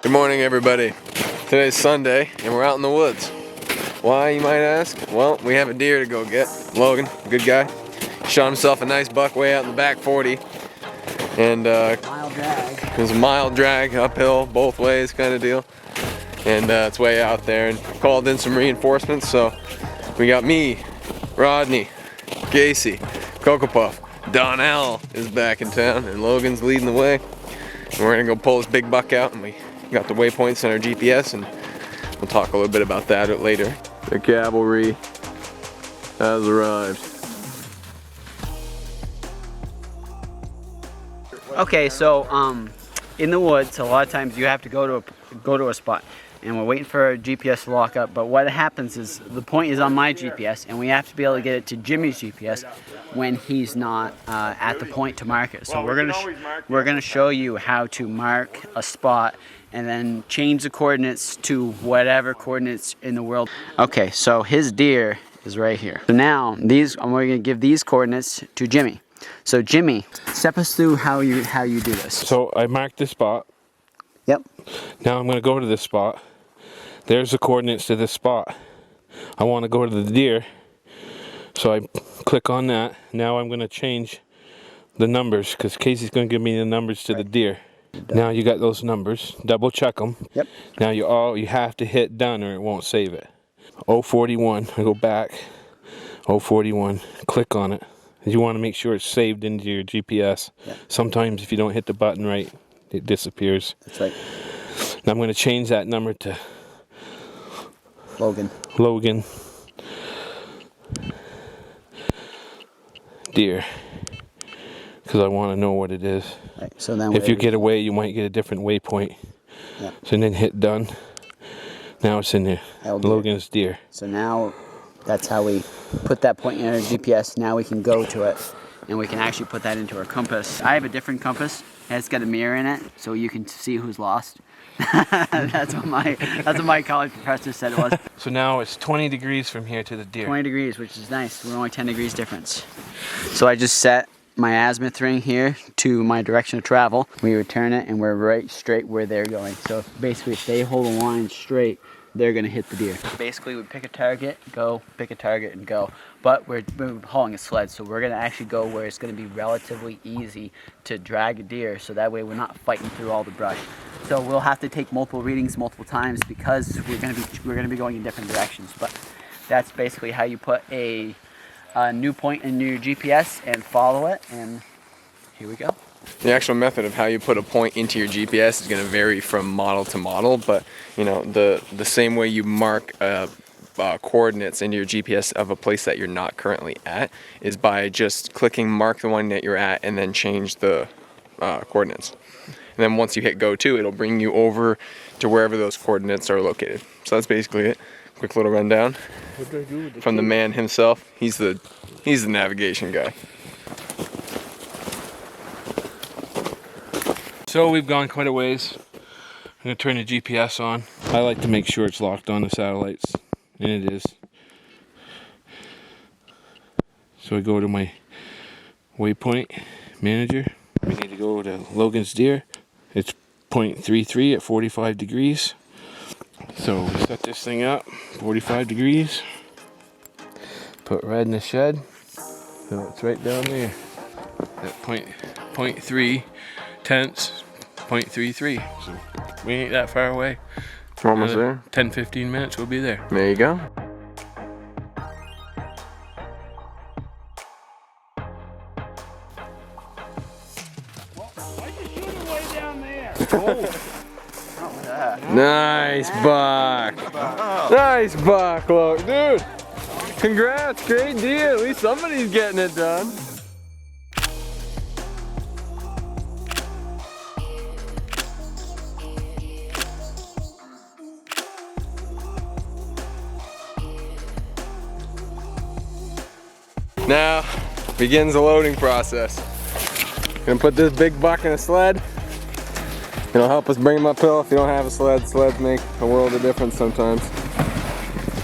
Good morning, everybody. Today's Sunday and we're out in the woods. Why, you might ask? Well, we have a deer to go get. Logan, good guy, shot himself a nice buck way out in the back 40. And mild drag. It was a mild drag, uphill, both ways kind of deal. And it's way out there, and called in some reinforcements. So we got me, Rodney, Gacy, Cocoa Puff, Donnell is back in town, and Logan's leading the way. And we're gonna go pull this big buck out, and we got the waypoints in our GPS, and we'll talk a little bit about that later. The cavalry has arrived. Okay, so in the woods, a lot of times you have to go to a spot, and we're waiting for our GPS to lock up. But what happens is the point is on my GPS, and we have to be able to get it to Jimmy's GPS when he's not at the point to mark it. So we're gonna show you how to mark a spot and then change the coordinates to whatever coordinates in the world. Okay, so his deer is right here. So now we're gonna give these coordinates to Jimmy. So Jimmy, step us through how you do this. So I marked this spot. Yep. Now I'm going to go to this spot. There's the coordinates to this spot. I want to go to the deer. So I click on that. Now I'm going to change the numbers because Casey's going to give me the numbers to the deer. Now you got those numbers. Double check them. Yep. Now you have to hit done or it won't save it. 041. I go back. 041. Click on it. You want to make sure it's saved into your GPS. Yeah. Sometimes if you don't hit the button right, it disappears. That's right. Now I'm going to change that number to Logan. Deer. Because I want to know what it is. Right. So then if you get away, you might get a different waypoint. Yeah. So then hit done. Now it's in there. Logan's deer. So now that's how we put that point in our GPS. Now we can go to it, and we can actually put that into our compass. I have a different compass. It's got a mirror in it, so you can see who's lost. That's what my college professor said it was. So now it's 20 degrees from here to the deer. 20 degrees, which is nice. We're only 10 degrees difference. So I just set my azimuth ring here to my direction of travel. We return it, and we're right straight where they're going. So basically, if they hold a line straight, they're gonna hit the deer. Basically, we pick a target, go, pick a target, and go. But we're hauling a sled, so we're gonna actually go where it's gonna be relatively easy to drag a deer, so that way we're not fighting through all the brush. So we'll have to take multiple readings multiple times because we're gonna be going in different directions. But that's basically how you put a new point in your GPS and follow it. And here we go. The actual method of how you put a point into your GPS is going to vary from model to model, but you know, the same way you mark coordinates into your GPS of a place that you're not currently at is by just clicking mark the one that you're at and then change the coordinates. And then once you hit go to, it'll bring you over to wherever those coordinates are located. So that's basically it. Quick little rundown from the man himself. He's the navigation guy. So we've gone quite a ways. I'm going to turn the GPS on. I like to make sure it's locked on the satellites, and it is. So I go to my waypoint manager. We need to go to Logan's deer. It's 0.33 at 45 degrees. So we set this thing up, 45 degrees. Put red in the shed. So it's right down there. At 0.3 tenths, 0.33. So we ain't that far away. We're almost there. 10-15 minutes, we'll be there. There you go. Nice buck. Nice buck, look, dude. Congrats, great deal. At least somebody's getting it done. Now begins the loading process. Gonna put this big buck in a sled. It'll help us bring him uphill. If you don't have a sled, sleds make a world of difference sometimes.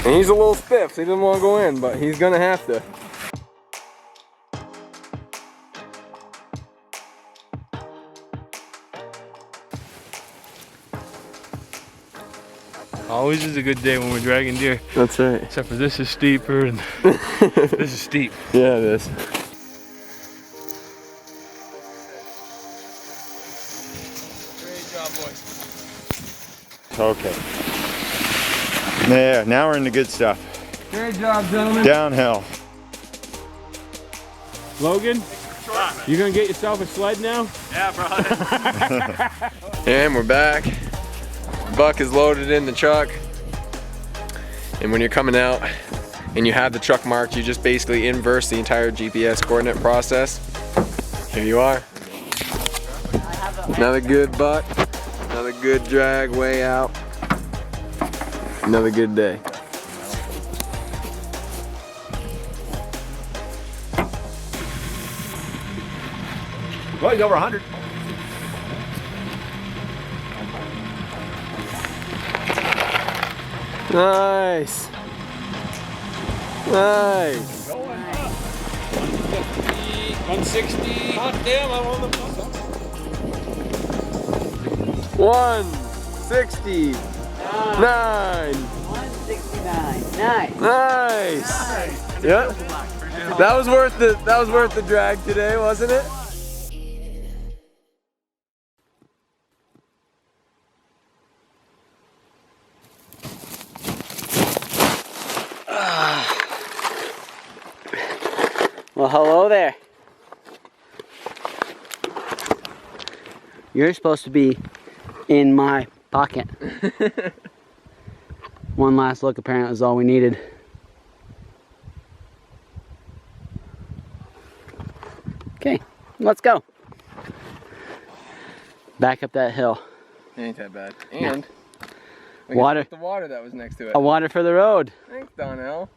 And he's a little stiff, so he doesn't want to go in, but he's gonna have to. Always is a good day when we're dragging deer. That's right. Except for this is steeper and this is steep. Yeah, it is. Great job, boys. Okay. There, now we're in the good stuff. Great job, gentlemen. Downhill. Logan, you gonna get yourself a sled now? Yeah, brother. And we're back. Buck is loaded in the truck. And when you're coming out and you have the truck marked, you just basically inverse the entire GPS coordinate process. Here you are. Another good buck. Another good drag way out. Another good day. Well, he's over 100. Nice. Nice. 160. Hot damn, I'm on the 169. 169. Nice. Nice. Yep. That was worth the drag today, wasn't it? Well, hello there. You're supposed to be in my pocket. One last look apparently is all we needed. Okay, let's go. Back up that hill. Ain't that bad. And Water. the water that was next to it. A water for the road. Thanks, Donnell.